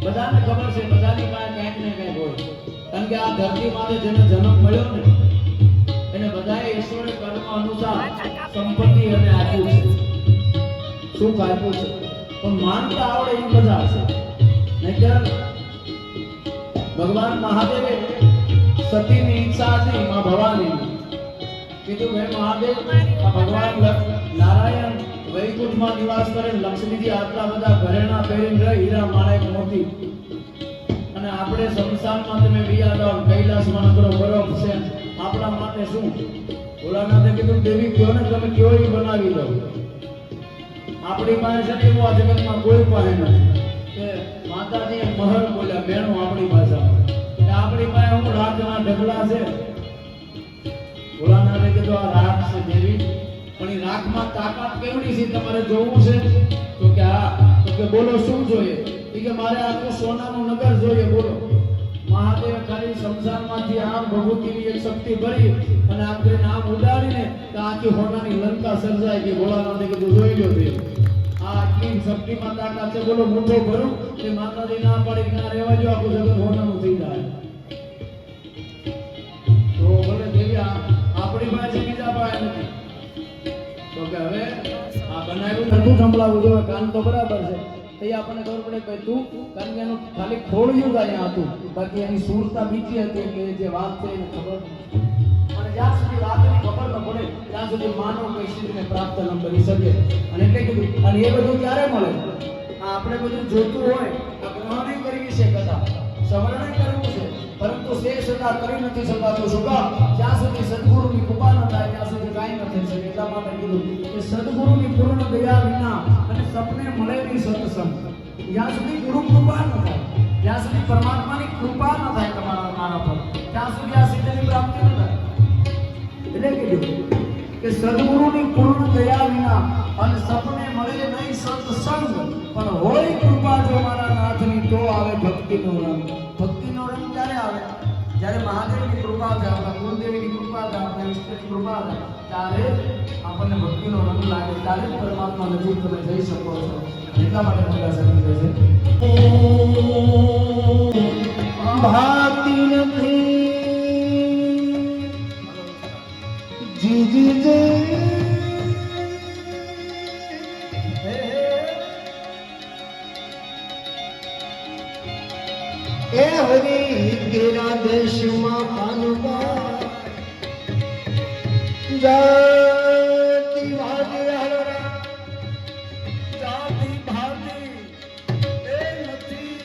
બધાને ખબર છે બધાની પાસે કંઈક ને કંઈક હોય કારણ કે આ ધરતી માથે જેને જન્મ મળ્યો ને એને બધાએ ઈશ્વરે કર્મ અનુસાર સંપત્તિ અને આપ્યું છે સુખ આપ્યું છે પણ માનતા આવડે એ બધા છે નહીતર ભગવાન મહાદેવે સતીની ઈચ્છા હતી માં ભવાની કીધું હે મહાદેવ આ ભગવાન નારાયણ વૈકુંઠમાં નિવાસ કરે લક્ષ્મીજી આટલા બધા ઘરેણા પહેરીને રહે હીરા માણેક મોતી અને આપણે સંસારમાં તમે વિયા જાઓ કૈલાસમાં નગરો બરફ છે આપણા માટે શું ભોળાનાથે કીધું દેવી કયો ને તમે કયો એ બનાવી દો આપણી પાસે છે એવું આ જગતમાં કોઈ પાસે નથી કે માતાજી મહર બોલ્યા બહેનો આપણી ભાષામાં કે આપણી પાસે હું રાજના ઢગલા છે ભોળાનાથે કીધું આ રાખ છે દેવી પણ એ રાખમાં તાકાત કેવડી છે તમારે જોવું છે તો કે હા તો કે બોલો શું જોઈએ કે મારે આખું સોનાનું નગર જોઈએ બોલો મહાદેવ ખાલી સંસારમાંથી આમ ભભૂતિની એક શક્તિ ભરી અને આખરે નામ ઉડાડીને તો આખી હોનાની લંકા સર્જાય કે ભોળાનાથે કીધું જોઈ લો દેવ આ આટલી શક્તિમાં તાકાત છે બોલો મૂઠો ભરું કે માતાજી ના પાડી ના રહેવા જો આખું જગત હોનાનું થઈ જાય તો બોલે દેવી આપણી પાસે બીજા પાસે નથી તો કે હવે આ બનાવ્યું નતું સંભળાવું જોઈએ કાન તો બરાબર છે એ આપણને ખબર પડે કે તું કારણ કે એનું ખાલી ખોળ્યું જ અહીંયા હતું બાકી એની સુરતા બીજી હતી કે જે વાત છે એને ખબર અને જ્યાં સુધી વાતની ખબર ન પડે ત્યાં સુધી માનવ કોઈ સિદ્ધને પ્રાપ્ત ન કરી શકે અને એટલે કીધું અને એ બધું ક્યારે મળે આપણે બધું જોતું હોય આ ગ્રહણ કરવી છે કથા સવર્ણ કરવું છે પરંતુ તે છતાં કરી નથી શકાતું શું કામ જ્યાં સુધી સદગુરુની કૃપા ન થાય ત્યાં સુધી કાંઈ ન થઈ શકે એટલા માટે કીધું કે સદગુરુની પૂર્ણ દયા વિના અને સપને મળેલી સત્સંગ જ્યાં સુધી ગુરુ કૃપા ન થાય જ્યાં સુધી પરમાત્માની કૃપા ન થાય તમારા મારા પર ત્યાં સુધી આ સિદ્ધની પ્રાપ્તિ ન થાય એટલે કીધું કે સદગુરુની પૂર્ણ દયા વિના અને સપને મળે નહીં સત્સંગ પણ હોય કૃપા જો મારા નાથની તો આવે ભક્તિનો રંગ ભક્તિનો રંગ ક્યારે આવે જ્યારે મહાદેવની કૃપા થાય આપણા ગુરુદેવની કૃપા થાય આપણા ઈષ્ટની કૃપા થાય ત્યારે આપણને ભક્તિનો રંગ લાગે ત્યારે પરમાત્મા નજીક તમે જઈ શકો છો એટલા માટે બધા સમજી છે ભાતિ નથી જી જે એ હરી ગેરા દેશમાં પાનવા જાતિ ભાતી હરરા જાતિ ભાતી એ નથી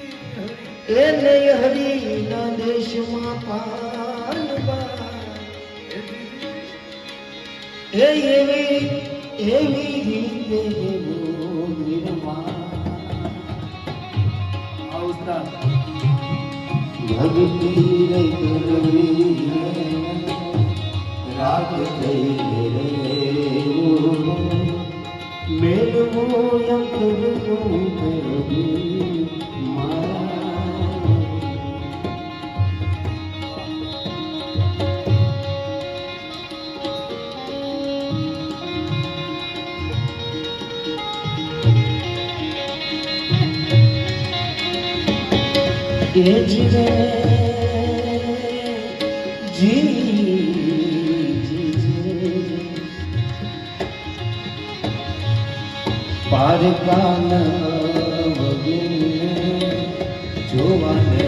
એ નહીં હરી ના દેશમાં પાનવા એ એવી રીતે નિર્માણ આવતા ભક્તિ રે કરવી રાગ થઈ રે મેલવો યંત્રનું કરવી પારકાન જોવાને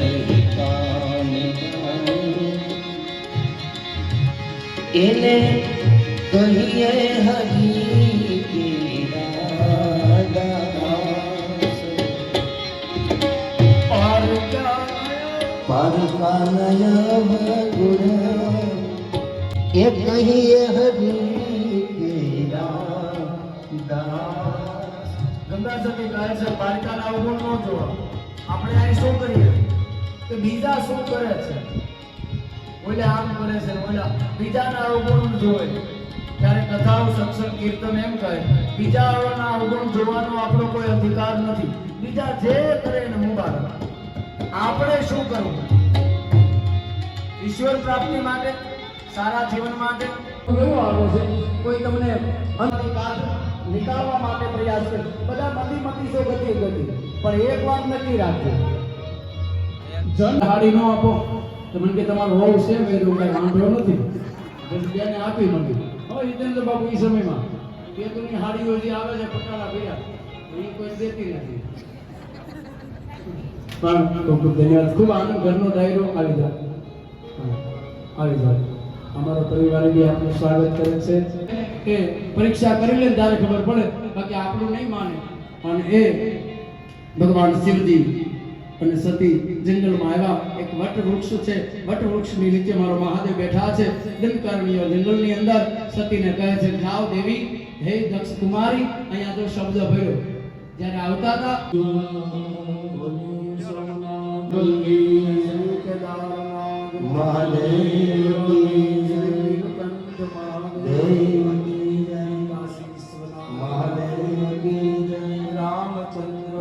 એને કહીએ હરી પારકાનય ગુણ એ કહીએ હરી ગંગાસતી કહે છે પારકાના અવગુણ ન જોવા આપણે અહીં શું કરીએ કે બીજા શું કરે છે ઓલા આમ કરે છે ઓલા બીજાના અવગુણ જોવે ત્યારે કથાઓ સત્સંગ કીર્તન એમ કહે બીજાઓના અવગુણ જોવાનો આપણો કોઈ અધિકાર નથી. બીજા જે કરે એને મુબારક. આપણે શું કરવું? ઈશ્વર પ્રાપ્તિ માટે, સારા જીવન માટે કેવું આવે છે? કોઈ તમને નીકાળવા માટે પ્રયાસ કરે. બધા મતીસો ગતિ પણ એક વાત નક્કી રાખજો, જન હાડી ન આપો તો મને કે તમારો હોવ છે મેં તો કઈ વાંધો નથી. બેને આપી મંડી. હવે હિતેન્દ્ર બાબુ એ સમયમાં પેતુની હાડીઓ જે આવે છે પટાળા પીડા એ કોઈ દેતી નથી. પણ ખૂબ ખૂબ ધન્યવાદ. ખૂબ આનંદ. ઘરનો દાયરો આવી જાય આવી જાય. અમારો પરિવારે બી આપનું સ્વાગત કરે છે કે પરીક્ષા કરી લે ત્યારે ખબર પડે, બાકી આપણું નહીં માને. અને એ ભગવાન શિવજી અને સતી જંગલમાં આવ્યા. એક વટવૃક્ષ છે, વટવૃક્ષની નીચે મારો મહાદેવ બેઠા છે. દંડકારણ્ય જંગલની અંદર સતીને કહે છે જાઓ દેવી, હે દક્ષ કુમારી. અહીંયા જો શબ્દ ભર્યો જ્યારે આવતા હતા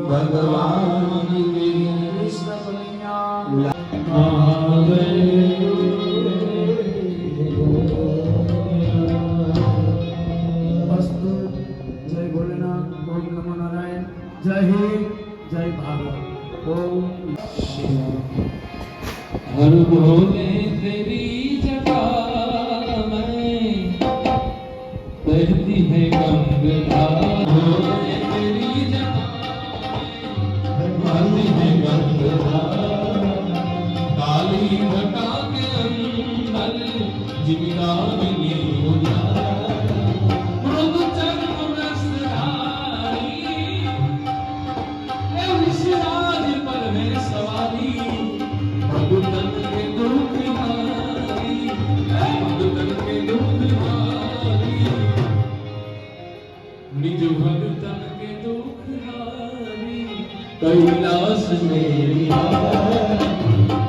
ભગવાન કૃષ્ણ કન્યા અસ્તુ. જય ભોલેનાથ. ઓમ નમો નારાયણ. જય હિન્દ. જય ભારત. ઓમ हर भोले तेरी जटा में बहती है गंगा। भोले तेरी जटा बहती है गंगा। काली घटा के अंदर जिमिरानी मृग चर्म रसधारी विश्वराज पर है सवारी। भगतन के दुख हारी, भगतन के दुख हारी, निज भगतन के दुख हारी। कैलाश में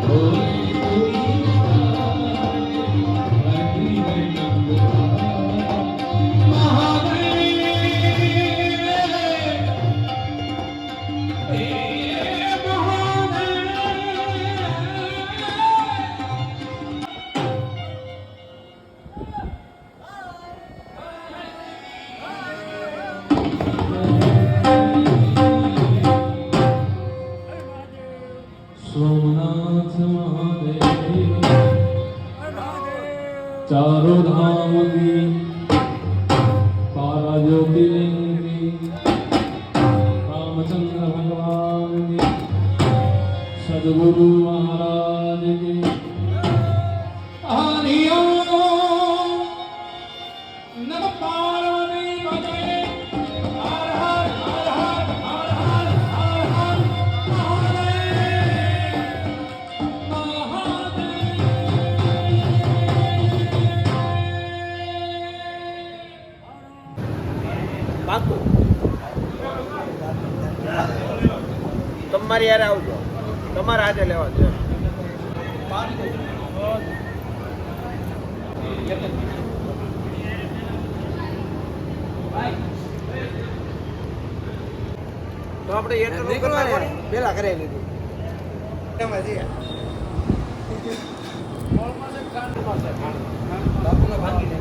भोले तेरी भक्ति है गंगा। सोमनाथ महादेव चारों धाम की 12 ज्योतिर्लिंग की रामचंद्र भगवान की सद्गुरु महाराज की हरि ओम। नमः पार्वती पतये। हर हर हर हर हर हर हर हर પાકું તમારી યાર આવજો, તમારા હાથે લેવા છે. તો આપણે એટલું પેલા કરી લીધું બાપુને ભાગી દે.